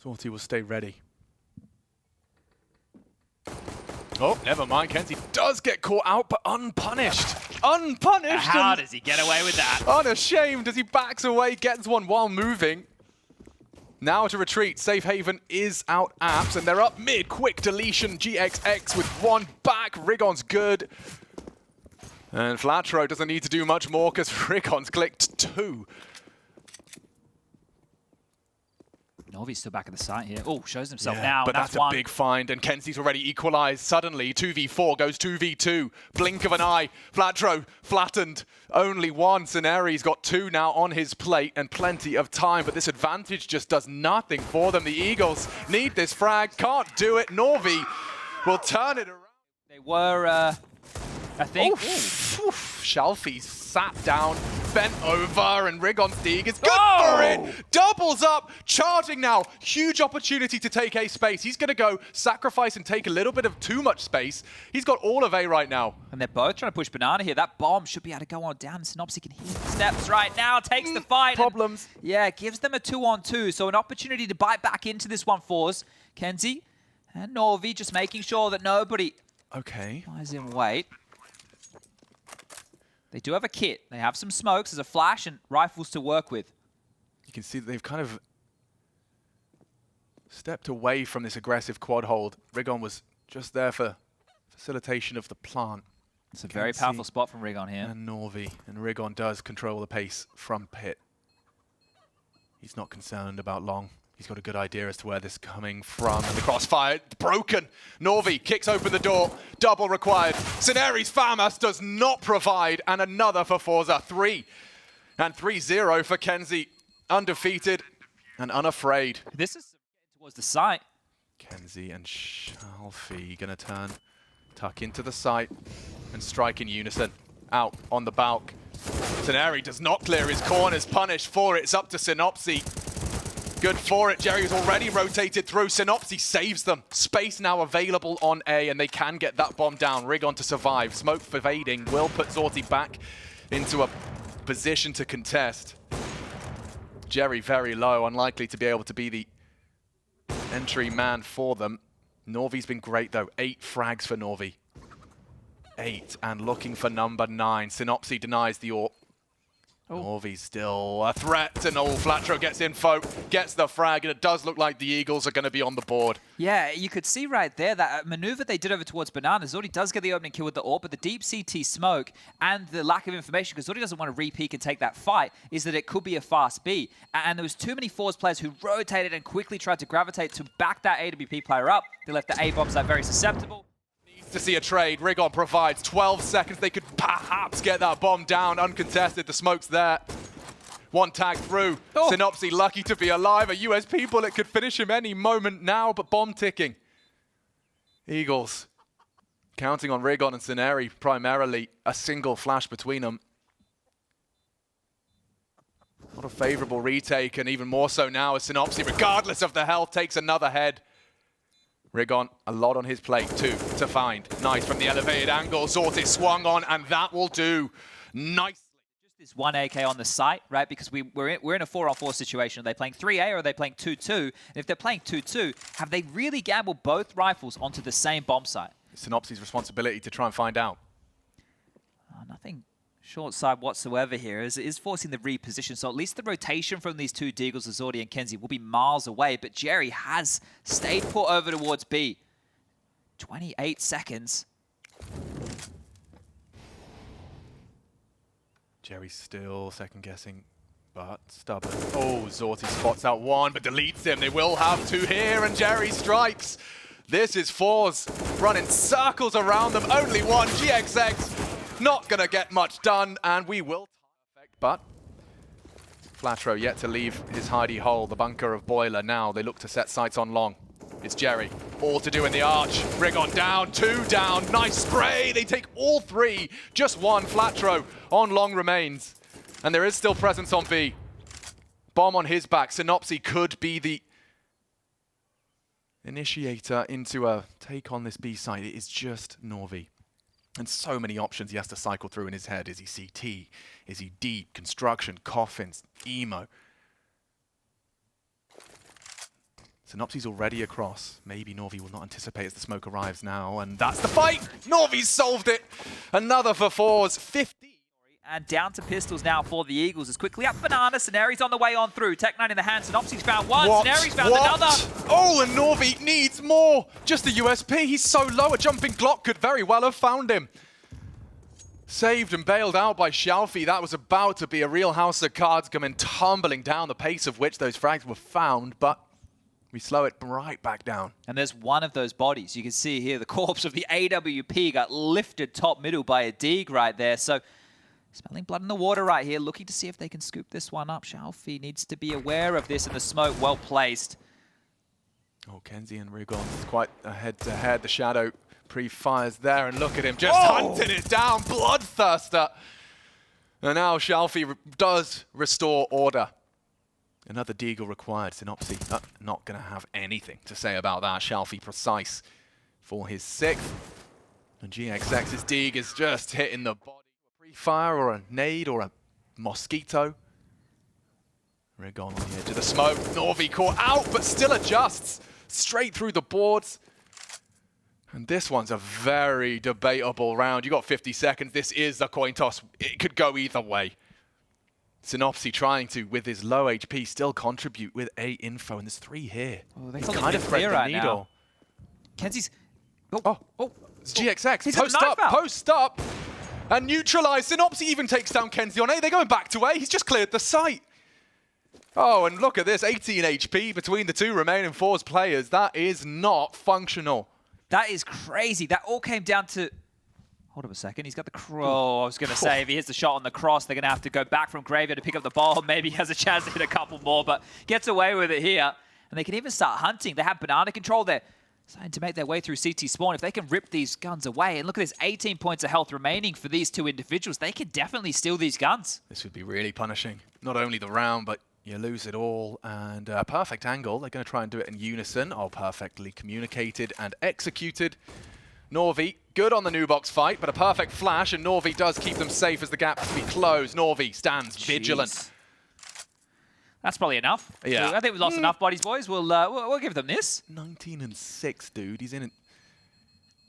Thought will stay ready. Oh, never mind. kenzie does get caught out, but unpunished. Unpunished! How does he get away with that? Unashamed as he backs away, gets one while moving. Now to retreat. Safe Haven is out apps, and they're up mid. Quick deletion. GXX with one back. Rigon's good. And Flatro doesn't need to do much more because Rigon's clicked 2. Novi's still back at the site here. Oh, shows himself Yeah, now. but that's a big find, and kenzie's already equalized. Suddenly, 2v4 goes 2v2. Blink of an eye. Flatro flattened. Only one. Sceneri's got 2 now on his plate, and plenty of time, but this advantage just does nothing for them. The Eagles need this frag. Can't do it. Norvi will turn it around. They were, I think... Shalfie sat down, bent over, and Rigon Steeg is good for it! Doubles up, charging now. Huge opportunity to take A space. He's going to go sacrifice and take a little bit of too much space. He's got all of A right now. And they're both trying to push Banana here. That bomb should be able to go on down. Synopsy can hear the steps right now, takes the fight. Problems. And, yeah, gives them a 2-on-2. So an opportunity to bite back into this one forZe. kenzie and Norvi just making sure that nobody lies in wait. They do have a kit. They have some smokes. There's a flash and rifles to work with. You can see that they've kind of stepped away from this aggressive quad hold. Rigon was just there for facilitation of the plant. It's a very powerful spot from Rigon here. And Norvi. And Rigon does control the pace from pit. He's not concerned about long. He's got a good idea as to where this is coming from. And the crossfire, broken. Norvi kicks open the door. Double required. Sceneri's FAMAS does not provide. And another for forZe. 3. And 3-0 for kenzie. Undefeated and unafraid. This is towards the site. kenzie and Shalfie going to tuck into the site, and strike in unison. Out on the balk. Sceneri does not clear his corners. Punished for it. It's up to Synopsy. Good for it. Jerry's already rotated through. Synopsy saves them. Space now available on A, and they can get that bomb down. Rigon to survive. Smoke evading will put Zorti back into a position to contest. Jerry very low, unlikely to be able to be the entry man for them. Norvi's been great though. 8 frags for Norvi. 8, and looking for number 9. Synopsy denies the AWP. Norvi's still a threat, and Flatro gets info, gets the frag, and it does look like the Eagles are going to be on the board. Yeah, you could see right there that maneuver they did over towards Banana. Zorti does get the opening kill with the AWP, but the deep CT smoke and the lack of information, because Zorti doesn't want to re-peek and take that fight, is that it could be a fast B. And there was too many forZe players who rotated and quickly tried to gravitate to back that AWP player up. They left the A bomb site very susceptible. To see a trade. Rigon provides 12 seconds. They could perhaps get that bomb down uncontested. The smoke's there. One tag through. Synopsy lucky to be alive. A USP bullet could finish him any moment now, but bomb ticking. Eagles counting on Rigon and Sceneri primarily. A single flash between them. Not a favorable retake, and even more so now as Synopsy, regardless of the health, takes another head. Rigon, a lot on his plate too to find. Nice from the elevated angle. Zorti swung on, and that will do nicely. Just this 1 AK on the site, right? Because we're in a 4-on-4 situation. Are they playing 3A or are they playing 2-2? And if they're playing 2-2, have they really gambled both rifles onto the same bomb site? Synopsy's responsibility to try and find out. Nothing short side whatsoever here. Is forcing the reposition, so at least the rotation from these two Deagles, Zorti and kenzie, will be miles away, but Jerry has stayed put over towards B. 28 seconds. Jerry's still second-guessing, but stubborn. Oh, Zorti spots out one, but deletes him. They will have 2 here, and Jerry strikes. This is forZe running circles around them. Only one. GXX not going to get much done, and we will. But Flatro yet to leave his hidey hole, the bunker of Boiler. Now they look to set sights on long. It's Jerry. All to do in the arch. Rigon down, 2 down. Nice spray. They take all 3. Just 1. Flatro on long remains. And there is still presence on B. Bomb on his back. Synopsy could be the initiator into a take on this B side. It is just Norvi. And so many options he has to cycle through in his head. Is he CT? Is he deep? Construction, coffins, emo. Synopsy's already across. Maybe Norvi will not anticipate as the smoke arrives now, and that's the fight! Norvi's solved it! Another for forZe, 50. And down to pistols now for the Eagles. As quickly up Banana. Scenari's on the way on through. Tech9 in the hand. Synopsy's found one. Scenari's found another. Oh, and Norvi needs more. Just a USP. He's so low. A jumping Glock could very well have found him. Saved and bailed out by Xiaofi. That was about to be a real house of cards coming tumbling down, the pace of which those frags were found, but we slow it right back down. And there's one of those bodies. You can see here the corpse of the AWP got lifted top middle by a Deeg right there. So smelling blood in the water right here, looking to see if they can scoop this one up. Xiaofi needs to be aware of this, and the smoke well placed. Oh, Kenzie and Rigon quite a head-to-head. The Shadow pre-fires there, and look at him just hunting it down, bloodthirster. And now Xiaofi does restore order. Another Deagle required. Synopsy not going to have anything to say about that. Xiaofi precise for his 6th. And GXX's Deeg is just hitting the body. Pre-fire or a nade or a mosquito. Rigon on the edge of the smoke. Norvi caught out, but still adjusts straight through the boards. And this one's a very debatable round. You got 50 seconds. This is the coin toss. It could go either way. Synopsy trying to, with his low HP, still contribute with A info, and there's 3 here. Oh, they He's kind of thread the right needle. now. Kenzie's... It's GXX. He's Post up, and neutralize. Synopsy even takes down Kenzie on A. They're going back to A. He's just cleared the site. Oh, and look at this, 18 HP between the 2 remaining forZe players. That is not functional. That is crazy. That all came down to... Hold up a second. He's got the crow. I was going to say, if he hits the shot on the cross, they're going to have to go back from Graveyard to pick up the ball. Maybe he has a chance to hit a couple more, but gets away with it here. And they can even start hunting. They have Banana control there. Starting to make their way through CT spawn. If they can rip these guns away, and look at this, 18 points of health remaining for these 2 individuals, they could definitely steal these guns. This would be really punishing. Not only the round, but you lose it all. And perfect angle. They're going to try and do it in unison. Oh, perfectly communicated and executed. Norvi, good on the new box fight, but a perfect flash, and Norvi does keep them safe as the gap to be closed. Norvi stands vigilant. That's probably enough. Yeah. I think we've lost enough bodies, boys. We'll give them this. 19 and 6, dude. He's in it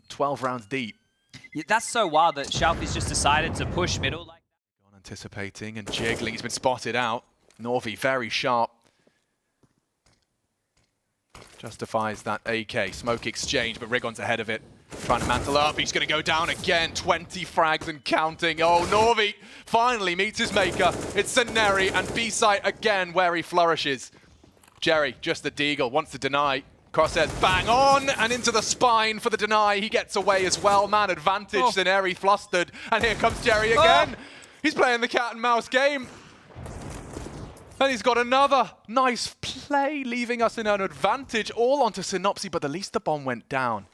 12 rounds deep. Yeah, that's so wild that Xiaofi's just decided to push middle like that. Anticipating and jiggling. He's been spotted out. Norvi very sharp. Justifies that AK. Smoke exchange, but Rigon's ahead of it. Trying to mantle up. He's going to go down again. 20 frags and counting. Oh, Norvi finally meets his maker. It's Scenari and B-site again where he flourishes. Jerry, just the Deagle, wants to deny. Crosshairs bang on and into the spine for the deny. He gets away as well. Man advantage. Scenari flustered. And here comes Jerry again. He's playing the cat and mouse game. And he's got another nice play, leaving us in an advantage all onto Synopsy, but at least the bomb went down.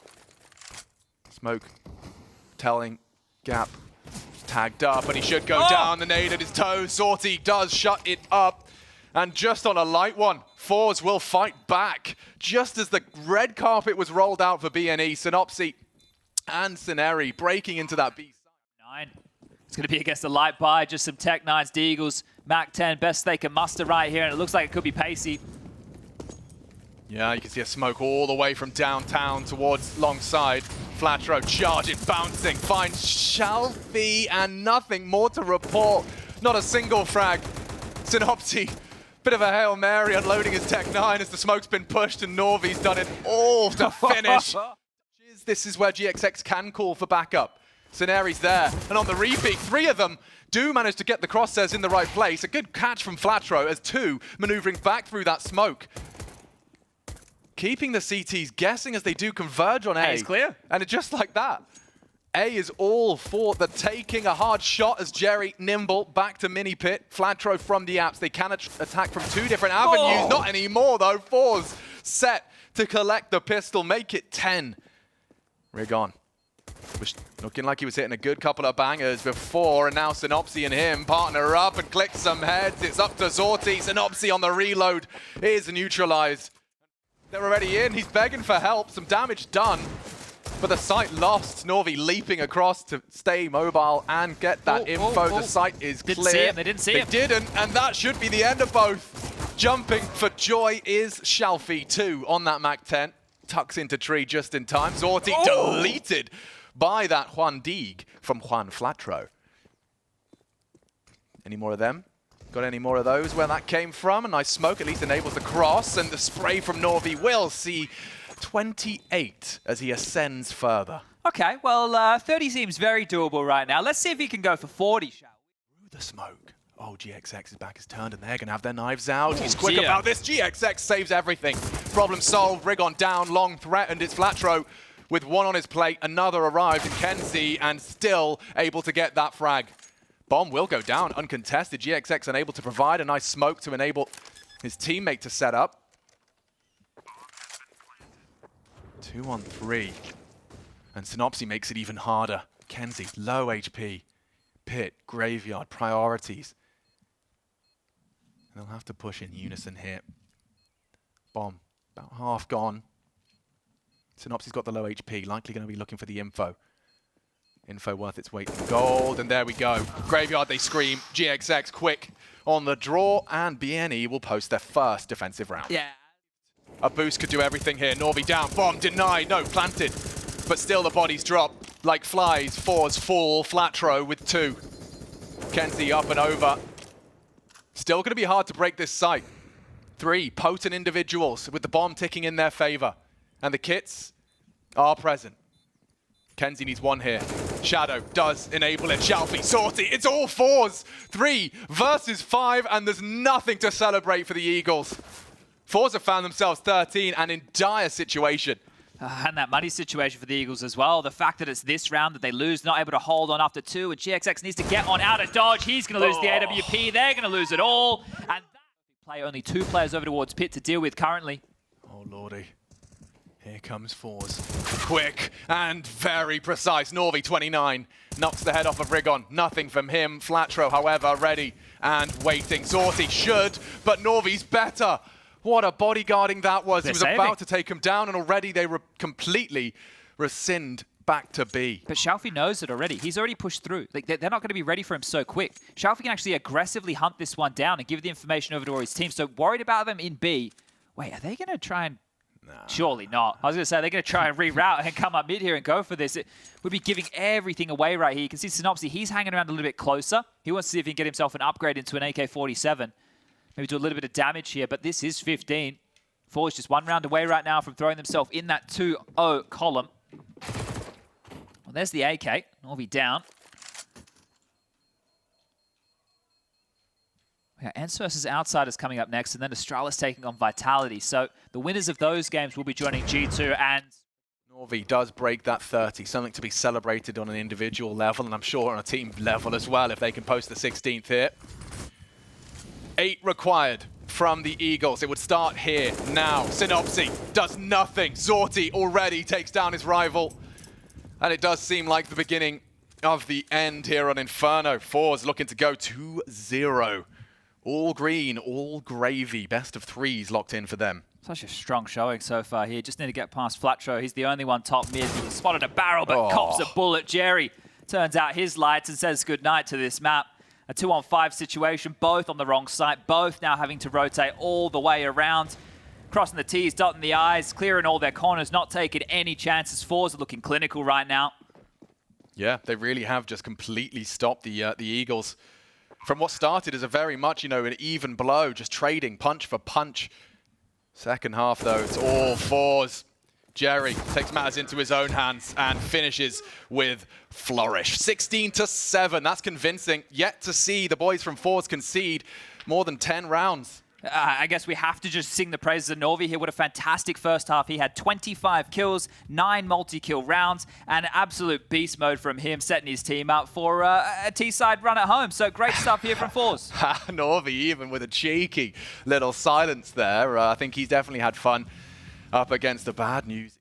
Smoke telling Gap tagged up, and he should go down. The nade at his toes. Sortie does shut it up. And just on a light one, forZe will fight back. Just as the red carpet was rolled out for BNE, Synopsy and Scenari breaking into that B. 9. It's going to be against the light buy, just some Tech9's Deagles. Mac 10, best they can muster right here, and it looks like it could be pacey. Yeah, you can see a smoke all the way from downtown towards long side. Flatro charging, bouncing, finds Xiaofi, and nothing more to report. Not a single frag. Synopsy, bit of a Hail Mary, unloading his Tech9 as the smoke's been pushed, and Norvi's done it all to finish. This is where GXX can call for backup. Scenari's there, and on the repeat, 3 of them do manage to get the crosshairs in the right place. A good catch from Flatro as 2 maneuvering back through that smoke. Keeping the CTs guessing as they do converge on A. It's clear. And just like that, A is all for the taking. A hard shot as Jerry, nimble, back to mini pit. Flatro from the apps. They can attack from 2 different avenues. Not anymore though. forZe set to collect the pistol, make it 10. Rigon. Looking like he was hitting a good couple of bangers before, and now Synopsy and him partner up and click some heads. It's up to Sortie. Synopsy on the reload is neutralized. They're already in. He's begging for help. Some damage done, but the site lost. Norvi leaping across to stay mobile and get that info. The site is clear. They didn't see him. They didn't, and that should be the end of both. Jumping for joy is Shalfie, 2 on that Mac-10. Tucks into tree just in time. Zorti deleted by that Juan Deeg from Juan Flatro. Any more of them? Got any more of those where that came from? A nice smoke at least enables the cross, and the spray from Norvi will see 28 as he ascends further. Okay, well, 30 seems very doable right now. Let's see if he can go for 40, shall we? Through the smoke. Oh, GXX's back is turned, and they're going to have their knives out. He's quick about this. GXX saves everything. Problem solved. Rigon down. Long threatened. It's Flatro with 1 on his plate. Another arrived in Kenzie, and still able to get that frag. Bomb will go down uncontested. GXX unable to provide a nice smoke to enable his teammate to set up. 2 on 3. And Synopsy makes it even harder. Kenzie, low HP. Pit, graveyard, priorities. And they'll have to push in unison here. Bomb, about half gone. Synopsy's got the low HP, likely going to be looking for the info. Info worth its weight in gold, and there we go. Graveyard, they scream. GXX quick on the draw, and BNE will post their first defensive round. Yeah. A boost could do everything here. Norvi down, bomb denied, no, planted. But still the bodies drop like flies. forZe full, Flatro with 2. Kenzie up and over. Still going to be hard to break this site. 3 potent individuals with the bomb ticking in their favor. And the kits are present. Kenzie needs 1 here. Shadow does enable it. Shalfie, Sorty, it's all forZe. 3 versus 5, and there's nothing to celebrate for the Eagles. forZe have found themselves 13 and in dire situation. And that money situation for the Eagles as well. The fact that it's this round that they lose, not able to hold on after 2, and GXX needs to get on out of dodge. He's going to lose the AWP. They're going to lose it all. And that play only 2 players over towards Pit to deal with currently. Oh, lordy. Here comes forZe. Quick and very precise. Norvi, 29. Knocks the head off of Rigon. Nothing from him. Flatro, however, ready and waiting. Zorti should, but Norvi's better. What a bodyguarding that was. He was about to take him down, and already they completely rescind back to B. But Shalfie knows it already. He's already pushed through. Like, they're not going to be ready for him so quick. Shalfie can actually aggressively hunt this one down and give the information over to his team. So worried about them in B. Wait, are they going to try and... Nah. Surely not. I was going to say, they're going to try and reroute and come up mid here and go for this. It would be giving everything away right here. You can see Synopsy, he's hanging around a little bit closer. He wants to see if he can get himself an upgrade into an AK-47. Maybe do a little bit of damage here, but this is 15. forZe just 1 round away right now from throwing themselves in that 2-0 column. Well, there's the AK. Norvi down. We got Ents versus Outsiders coming up next, and then Astralis taking on Vitality. So the winners of those games will be joining G2, and... Norvi does break that 30, something to be celebrated on an individual level, and I'm sure on a team level as well, if they can post the 16th hit. 8 required from the Eagles. It would start here now. Synopsy does nothing. Zorti already takes down his rival. And it does seem like the beginning of the end here on Inferno. forZe looking to go 2-0. All green, all gravy. Best of 3s locked in for them. Such a strong showing so far here. Just need to get past Flatro. He's the only one top mid. He spotted a barrel, but cops a bullet. Jerry turns out his lights and says goodnight to this map. A 2-on-5 situation, both on the wrong side, both now having to rotate all the way around. Crossing the T's, dotting the I's, clearing all their corners, not taking any chances. forZe are looking clinical right now. Yeah, they really have just completely stopped the Eagles from what started as a very much, an even blow, just trading punch for punch. Second half, though, it's all forZe. Jerry takes matters into his own hands and finishes with flourish. 16-7, that's convincing. Yet to see the boys from forZe concede more than 10 rounds. I guess we have to just sing the praises of Norvi here. What a fantastic first half. He had 25 kills, 9 multi-kill rounds, and absolute beast mode from him, setting his team up for a T-side run at home. So great stuff here from forZe. Norvi even with a cheeky little silence there. I think he's definitely had fun up against the bad news.